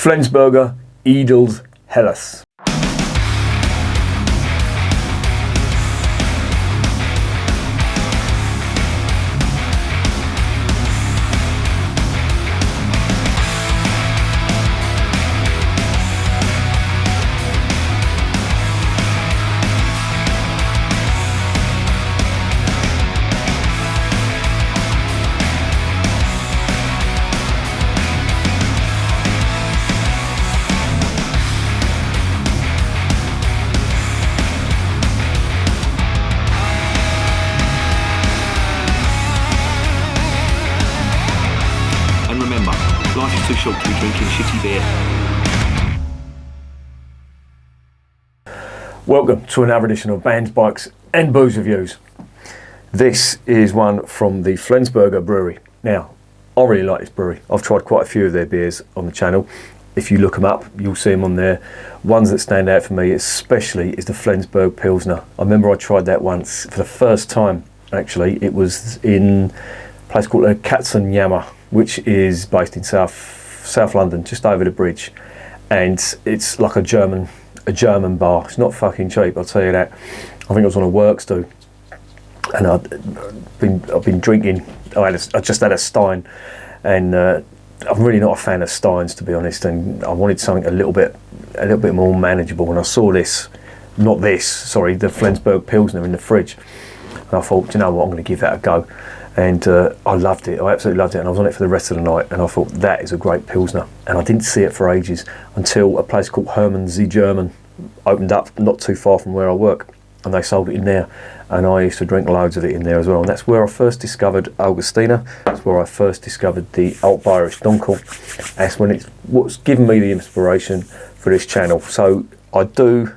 Flensburger, Edels, Edles. Life is too short to be drinking shitty beer. Welcome to another edition of Bands, Bikes and Booze Reviews. This is one from the Flensburger Brewery. Now, I really like this brewery. I've tried quite a few of their beers on the channel. If you look them up, you'll see them on there. Ones that stand out for me especially is the Flensburg Pilsner. I remember I tried that once for the first time, actually. It was in a place called Katzenjammer, which is based in South London, just over the bridge, and it's like a German bar. It's not fucking cheap, I'll tell you that. I think I was on a works do, and I've been drinking. I just had a Stein, and I'm really not a fan of Steins, to be honest. And I wanted something a little bit more manageable. And I saw the Flensburg Pilsner in the fridge, and I thought, do you know what, I'm going to give that a go. And I loved it. I absolutely loved it, and I was on it for the rest of the night, and I thought, that is a great Pilsner. And I didn't see it for ages until a place called Hermann the German opened up not too far from where I work, and they sold it in there, and I used to drink loads of it in there as well. And that's where I first discovered Augustina. That's where I first discovered the Alt Bayerisch Dunkel. That's when it's what's given me the inspiration for this channel. So I do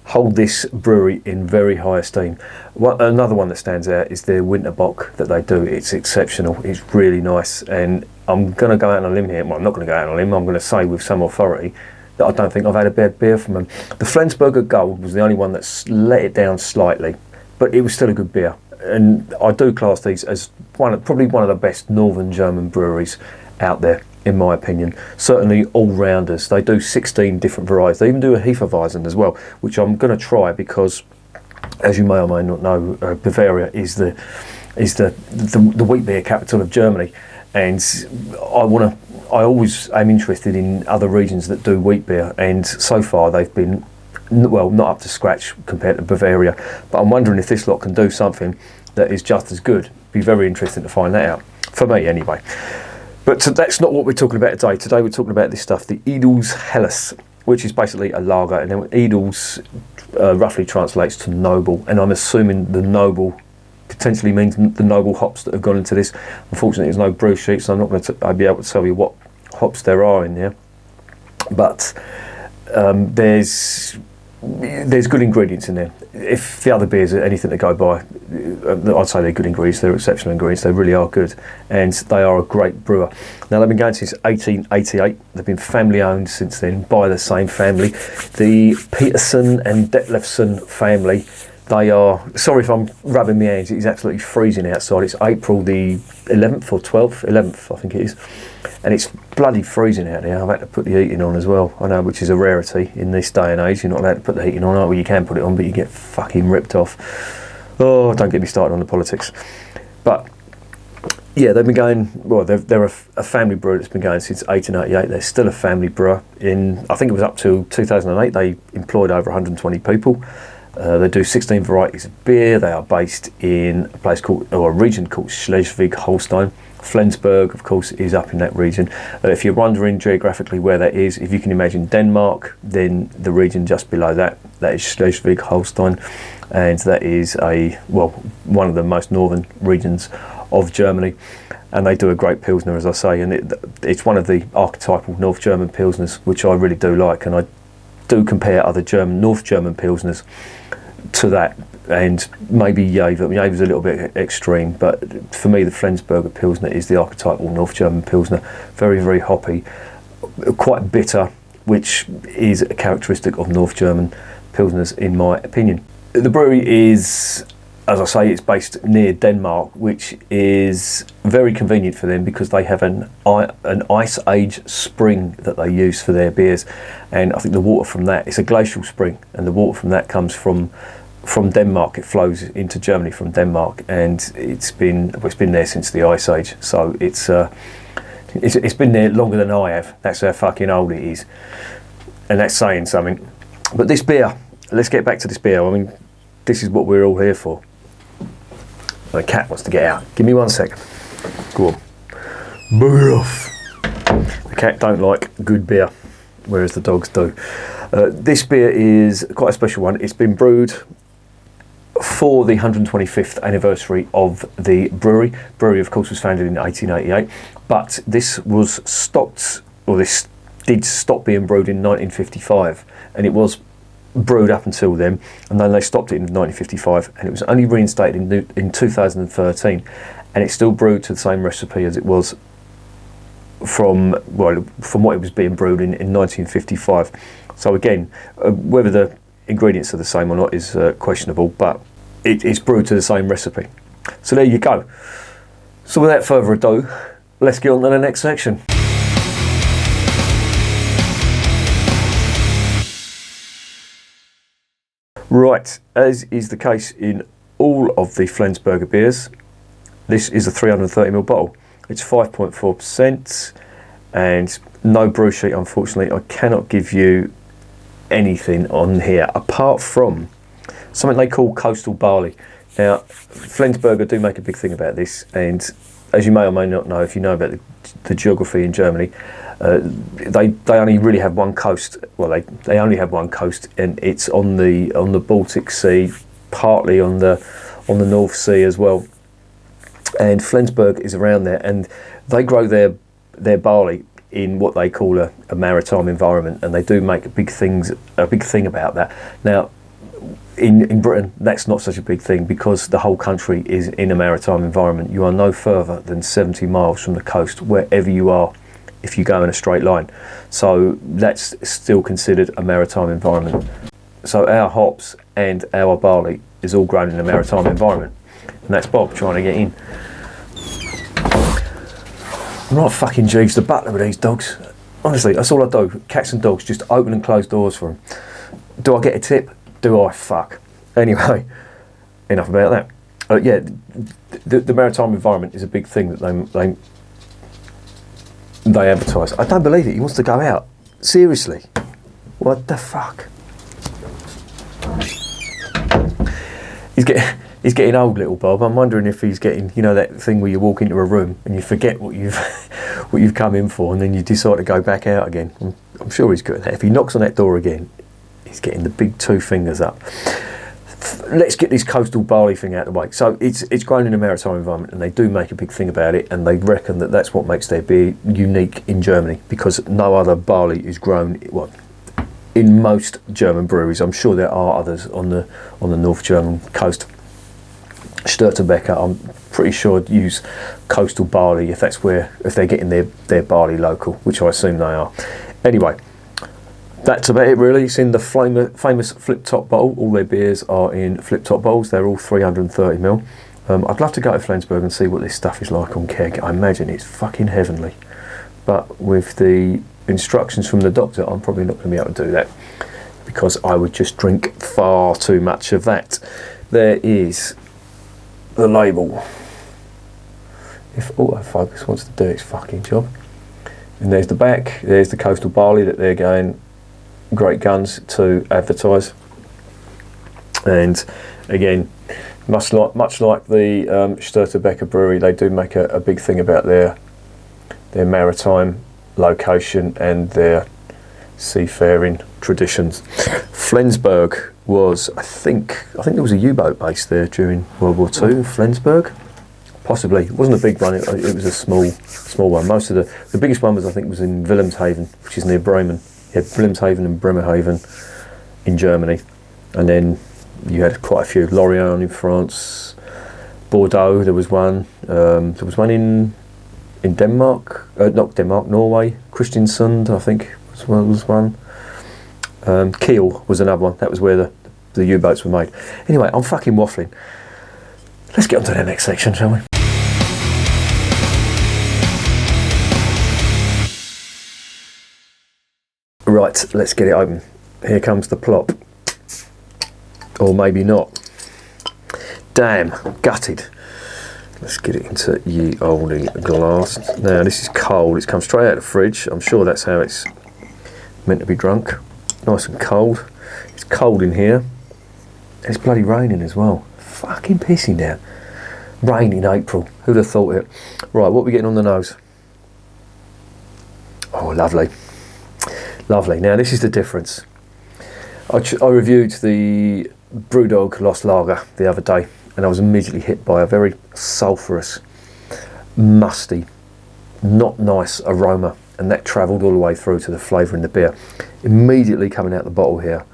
hold this brewery in very high esteem. Another one that stands out is their Winterbock that they do. It's exceptional. It's really nice, and I'm going to go out on a limb here. Well, I'm not going to go out on a limb. I'm going to say with some authority that I don't think I've had a bad beer from them. The Flensburger Gold was the only one that's let it down slightly, but it was still a good beer. And I do class these as probably one of the best northern German breweries out there, in my opinion. Certainly all-rounders. They do 16 different varieties. They even do a Hefeweizen as well, which I'm going to try because, as you may or may not know, Bavaria is the wheat beer capital of Germany, and I always am interested in other regions that do wheat beer, and so far they've been, well, not up to scratch compared to Bavaria, but I'm wondering if this lot can do something that is just as good. Be very interesting to find that out, for me anyway. But that's not what we're talking about today. Today we're talking about this stuff, the Edels Helles, which is basically a lager, and then Edels roughly translates to noble, and I'm assuming the noble potentially means the noble hops that have gone into this. Unfortunately, there's no brew sheet, so I'm not going to be able to tell you what hops there are in there. But there's good ingredients in there. If the other beers are anything to go by, I'd say they're good ingredients. They're exceptional ingredients. They really are good, and they are a great brewer. Now, they've been going since 1888. They've been family owned since then by the same family, the Peterson and Detlefsen family. They are, sorry if I'm rubbing my hands, it's absolutely freezing outside. It's April the 11th or 12th, 11th I think it is, and it's bloody freezing out there. I've had to put the heating on as well, I know, which is a rarity in this day and age. You're not allowed to put the heating on. Well, you can put it on, but you get fucking ripped off. Oh, don't get me started on the politics. But yeah, they've been going, well, they're a family brewer that's been going since 1888. They're still a family brewer. I think it was up till 2008, they employed over 120 people. They do 16 varieties of beer. They are based in a region called Schleswig-Holstein. Flensburg, of course, is up in that region. If you're wondering geographically where that is, if you can imagine Denmark, then the region just below that is Schleswig-Holstein, and that is one of the most northern regions of Germany. And they do a great Pilsner, as I say, and it's one of the archetypal North German Pilsners, which I really do like, and I do compare other North German Pilsners to that, and maybe Jever. Jever's a little bit extreme, but for me the Flensburger Pilsner is the archetypal North German Pilsner. Very, very hoppy, quite bitter, which is a characteristic of North German Pilsners in my opinion. The brewery is as I say, it's based near Denmark, which is very convenient for them because they have an ice age spring that they use for their beers, and I think the water from that, it's a glacial spring, and the water from that comes from Denmark. It flows into Germany from Denmark, and it's been there since the ice age. So it's been there longer than I have. That's how fucking old it is, and that's saying something. But this beer, let's get back to this beer. I mean, this is what we're all here for. The cat wants to get out. Give me 1 second. Go on. Boo off. The cat don't like good beer, whereas the dogs do. This beer is quite a special one. It's been brewed for the 125th anniversary of the brewery. Brewery, of course, was founded in 1888, but this was stopped, or this did stop being brewed in 1955, and it was brewed up until then, and then they stopped it in 1955, and it was only reinstated in 2013, and it's still brewed to the same recipe as it was from what it was being brewed in 1955. So again, whether the ingredients are the same or not is questionable, but it's brewed to the same recipe. So there you go. So without further ado, let's get on to the next section. Right, as is the case in all of the Flensburger beers, this is a 330ml bottle. It's 5.4%, and no brew sheet, unfortunately. I cannot give you anything on here apart from something they call coastal barley. Now, Flensburger do make a big thing about this, and as you may or may not know, if you know about the geography in Germany, they only really have one coast. Well, they only have one coast, and it's on the Baltic Sea, partly on the North Sea as well. And Flensburg is around there, and they grow their barley in what they call a maritime environment, and they do make a big thing about that. Now, in Britain, that's not such a big thing because the whole country is in a maritime environment. You are no further than 70 miles from the coast, wherever you are, if you go in a straight line. So that's still considered a maritime environment. So our hops and our barley is all grown in a maritime environment. And that's Bob trying to get in. I'm not fucking Jeeves the butler with these dogs. Honestly, that's all I do. Cats and dogs, just open and close doors for them. Do I get a tip? Do I? Fuck. Anyway, enough about that. Yeah, the maritime environment is a big thing that they advertise. I don't believe it. He wants to go out. Seriously. What the fuck? He's getting old, little Bob. I'm wondering if he's getting, you know, that thing where you walk into a room and you forget what you've come in for, and then you decide to go back out again. I'm sure he's good at that. If he knocks on that door again, he's getting the big two fingers up. Let's get this coastal barley thing out of the way. So it's grown in a maritime environment, and they do make a big thing about it, and they reckon that that's what makes their beer unique in Germany, because no other barley is grown in most German breweries. I'm sure there are others on the North German coast. Störtebeker, I'm pretty sure, use coastal barley if they're getting their barley local, which I assume they are. Anyway, that's about it really. It's in the famous flip-top bottle. All their beers are in flip-top bottles. They're all 330ml. I'd love to go to Flensburg and see what this stuff is like on keg. I imagine it's fucking heavenly. But with the instructions from the doctor, I'm probably not going to be able to do that, because I would just drink far too much of that. There is the label. If autofocus wants to do its fucking job. And there's the back. There's the coastal barley that they're going great guns to advertise. And again, much like the Störtebeker brewery, they do make a big thing about their maritime location and their seafaring traditions. Flensburg was, I think there was a U-boat base there during World War II. Flensburg, possibly. It wasn't a big one. It was a small one. Most of the biggest one was, I think, was in Wilhelmshaven, which is near Bremen. You had Wilhelmshaven and Bremerhaven in Germany, and then you had quite a few. Lorient in France, Bordeaux. There was one. There was one in Denmark. Not Denmark, Norway. Kristiansund, I think, was one. Kiel was another one. That was where the U-boats were made. Anyway, I'm fucking waffling. Let's get on to the next section, shall we? Right, let's get it open. Here comes the plop. Or maybe not. Damn, gutted. Let's get it into ye olde glass. Now this is cold, it's come straight out of the fridge. I'm sure that's how it's meant to be drunk. Nice and cold. It's cold in here. And it's bloody raining as well. Fucking pissing down. Rain in April, who'd have thought it? Right, what are we getting on the nose? Oh, lovely. Lovely. Now this is the difference. I reviewed the Brewdog Lost Lager the other day, and I was immediately hit by a very sulphurous, musty, not nice aroma, and that travelled all the way through to the flavour in the beer. Immediately coming out the bottle here,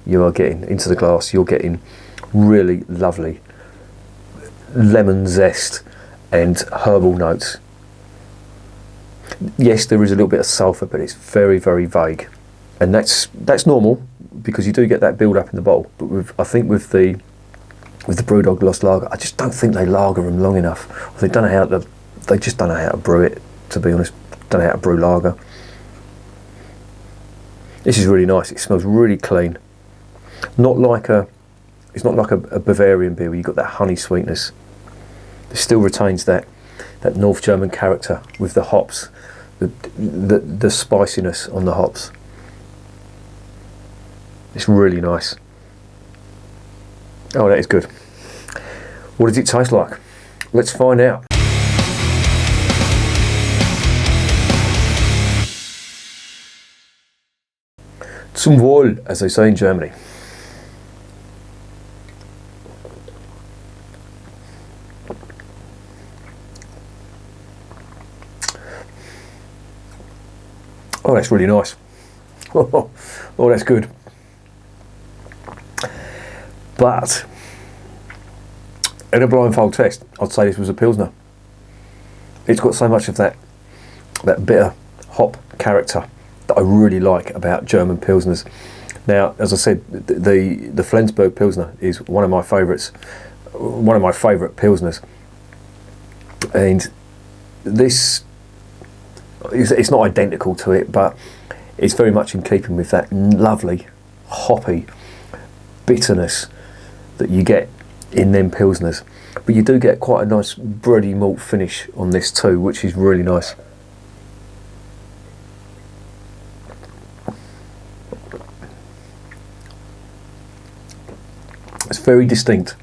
you are getting into the glass, you're getting really lovely lemon zest and herbal notes. Yes, there is a little bit of sulphur, but it's very, very vague, and that's normal because you do get that build up in the bottle. But I think with the Brewdog Lost Lager, I just don't think they lager them long enough. They just don't know how to brew it. To be honest, don't know how to brew lager. This is really nice. It smells really clean. It's not like a Bavarian beer where you've got that honey sweetness. It still retains that North German character with the hops, the spiciness on the hops. It's really nice. Oh, that is good. What does it taste like? Let's find out. Zum Wohl, as they say in Germany. Oh, that's really nice. Oh, that's good. But in a blindfold test, I'd say this was a Pilsner. It's got so much of that bitter hop character that I really like about German Pilsners. Now, as I said, the Flensburger Pilsner is one of my favourites, one of my favourite Pilsners. And this, it's not identical to it, but it's very much in keeping with that lovely, hoppy bitterness that you get in them Pilsners. But you do get quite a nice bready malt finish on this too, which is really nice. It's very distinct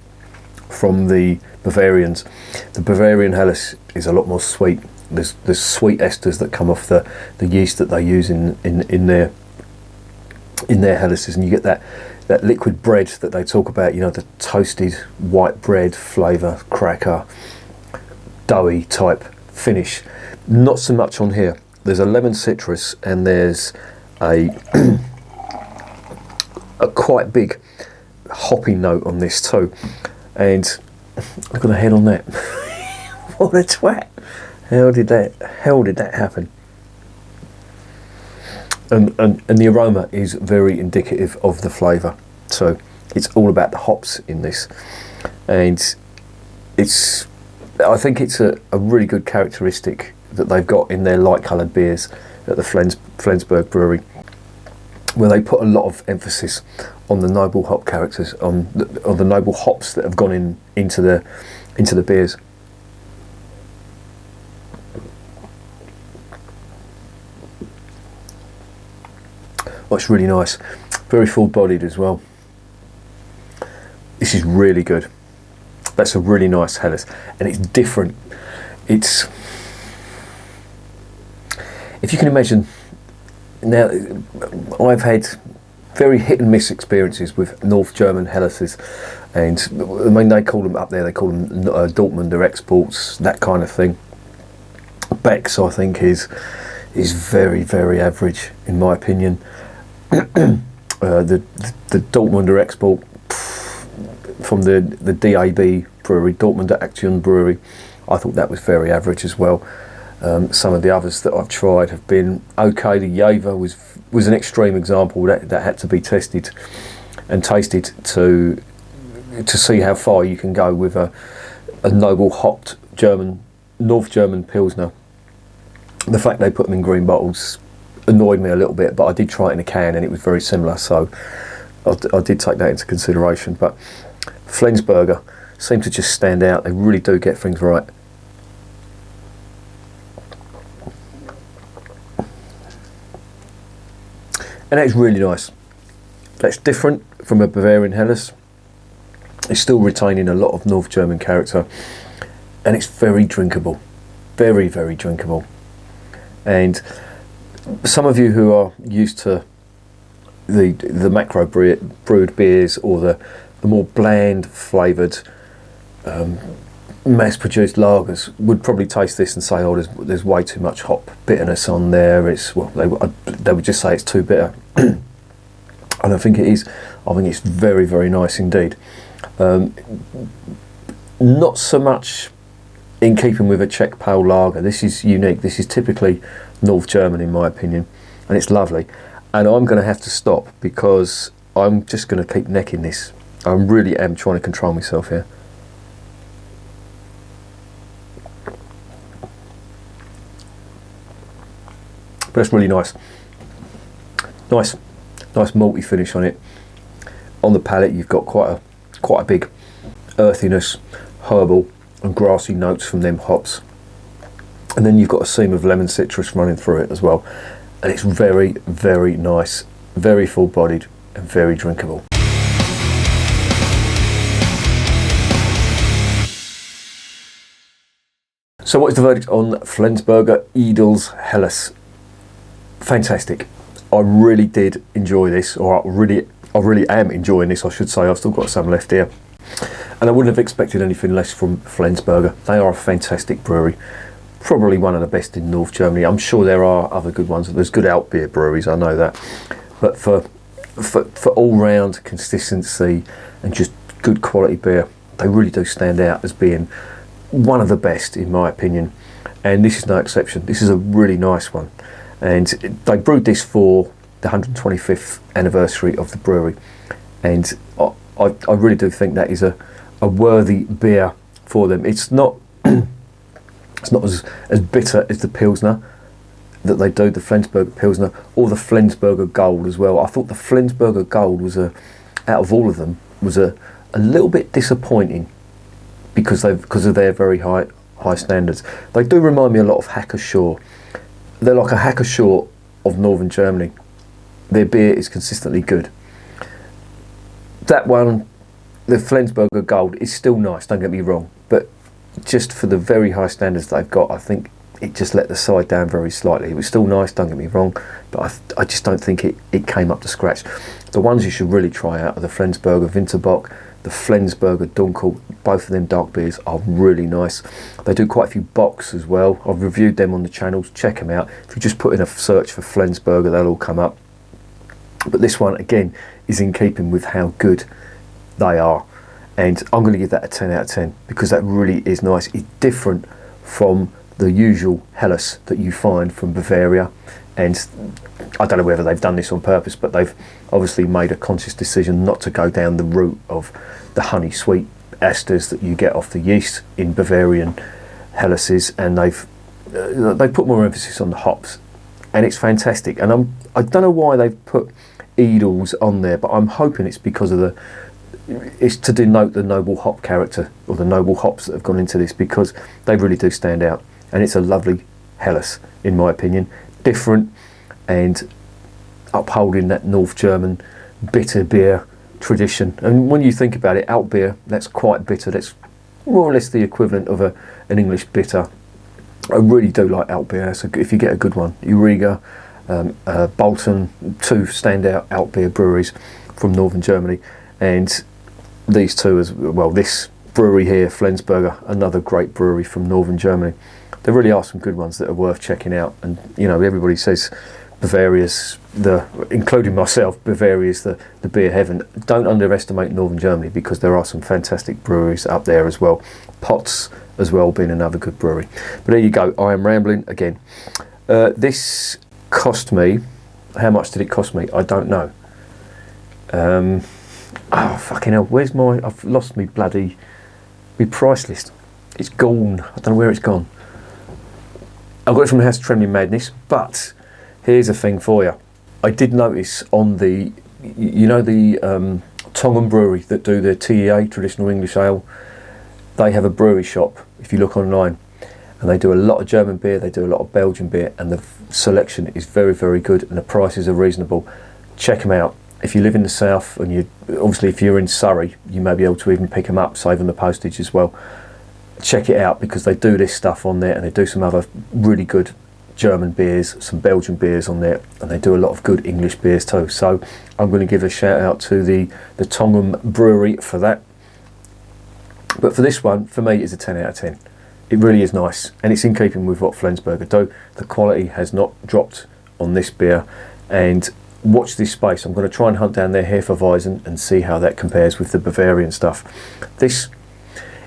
from the Bavarians. The Bavarian Helles is a lot more sweet. There's sweet esters that come off the yeast that they use in their Helles, and you get that liquid bread that they talk about, you know, the toasted white bread flavour, cracker, doughy type finish. Not so much on here. There's a lemon citrus, and there's a quite big hoppy note on this too. And look at the head on that. What a twat. How did that happen? And the aroma is very indicative of the flavour. So it's all about the hops in this, and I think it's a really good characteristic that they've got in their light coloured beers at the Flensburger Brewery, where they put a lot of emphasis on the noble hop characters, on the noble hops that have gone into the beers. Oh, it's really nice. Very full-bodied as well. This is really good. That's a really nice Helles, and it's different. It's, if you can imagine, now I've had very hit and miss experiences with North German Helles, and I mean they call them up there. They call them Dortmunder exports, that kind of thing. Beck's, I think, is very, very average in my opinion. The Dortmunder export from the DAB brewery, Dortmunder Action Brewery, I thought that was very average as well. Some of the others that I've tried have been okay. The Jaeger was an extreme example that had to be tested and tasted to see how far you can go with a noble hopped North German Pilsner. The fact they put them in green bottles annoyed me a little bit, but I did try it in a can and it was very similar, so I did take that into consideration. But Flensburger seem to just stand out. They really do get things right. And that's really nice. That's different from a Bavarian Helles. It's still retaining a lot of North German character, and it's very drinkable, very, very drinkable. And some of you who are used to the macro brewed beers or the more bland flavoured mass-produced lagers would probably taste this and say, "Oh, there's way too much hop bitterness on there." They would just say it's too bitter. I don't think it is. I think it's very, very nice indeed. Not so much in keeping with a Czech pale lager. This is unique. This is typically North German in my opinion, and it's lovely. And I'm going to have to stop because I'm just going to keep necking this. I really am trying to control myself here. But it's really nice. Nice malty finish on it. On the palate, you've got quite a big earthiness, herbal and grassy notes from them hops, and then you've got a seam of lemon citrus running through it as well. And it's very, very nice, very full-bodied and very drinkable. So what is the verdict on Flensburger Edels Helles? Fantastic. I really did enjoy this, or I really am enjoying this, I should say. I've still got some left here. And I wouldn't have expected anything less from Flensburger. They are a fantastic brewery. Probably one of the best in North Germany. I'm sure there are other good ones. There's good alt beer breweries, I know that. But for all-round consistency and just good quality beer, they really do stand out as being one of the best in my opinion. And this is no exception. This is a really nice one. And they brewed this for the 125th anniversary of the brewery. And I really do think that is a worthy beer for them. It's not it's not as bitter as the Pilsner that they do, the Flensburger Pilsner, or the Flensburger Gold as well. I thought the Flensburger Gold was out of all of them, was a little bit disappointing because of their very high standards. They do remind me a lot of Hacker-Pschorr. They're like a Hacker-Pschorr of Northern Germany. Their beer is consistently good. That one, the Flensburger Gold, is still nice, don't get me wrong, but just for the very high standards they've got, I think it just let the side down very slightly. It was still nice, don't get me wrong, but I just don't think it came up to scratch. The ones you should really try out are the Flensburger Winterbock, the Flensburger Dunkel. Both of them dark beers are really nice. They do quite a few bocks as well. I've reviewed them on the channels, check them out. If you just put in a search for Flensburger, they'll all come up. But this one, again, is in keeping with how good they are. And I'm going to give that a 10 out of 10 because that really is nice. It's different from the usual Helles that you find from Bavaria. And I don't know whether they've done this on purpose, but they've obviously made a conscious decision not to go down the route of the honey sweet esters that you get off the yeast in Bavarian Helleses, and they put more emphasis on the hops, and it's fantastic. And I don't know why they've put Edels on there, but I'm hoping it's because of it's to denote the noble hop character or the noble hops that have gone into this, because they really do stand out. And it's a lovely Helles in my opinion, different and upholding that North German bitter beer tradition. And when you think about it, alt beer, that's quite bitter. That's more or less the equivalent of an English bitter. I really do like alt beer. So if you get a good one, Eureka, Bolton, two standout alt beer breweries from Northern Germany, and these two as well. This brewery here, Flensburger, another great brewery from Northern Germany. There really are some good ones that are worth checking out. And you know, everybody says Bavaria's including myself, Bavaria's the beer heaven. Don't underestimate Northern Germany, because there are some fantastic breweries up there as well. Potts as well being another good brewery. But there you go, I am rambling again. This cost me, how much did it cost me? I don't know. Oh fucking hell, where's I've lost me price list. It's gone. I don't know where it's gone. I got it from the House of Trembling Madness, but here's a thing for you. I did notice on the, the Tongham Brewery that do their TEA, Traditional English Ale, they have a brewery shop, if you look online, and they do a lot of German beer, they do a lot of Belgian beer, and the selection is very, very good, and the prices are reasonable. Check them out. If you live in the south, and obviously if you're in Surrey, you may be able to even pick them up, save on the postage as well. Check it out, because they do this stuff on there, and they do some other really good German beers, some Belgian beers on there, and they do a lot of good English beers too. So I'm going to give a shout out to the Tongham Brewery for that. But for this one, for me, it's a 10 out of 10. It really is nice, and it's in keeping with what Flensburger do. The quality has not dropped on this beer, and watch this space. I'm going to try and hunt down their Hefeweizen and see how that compares with the Bavarian stuff.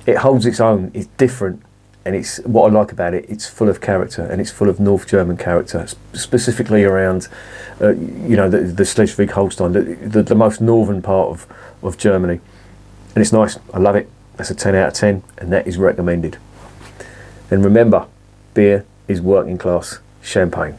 It holds its own, it's different, and it's what I like about it, it's full of character, and it's full of North German character, specifically around the Schleswig-Holstein, the most northern part of Germany. And it's nice, I love it. That's a 10 out of 10, and that is recommended. And remember, beer is working class champagne.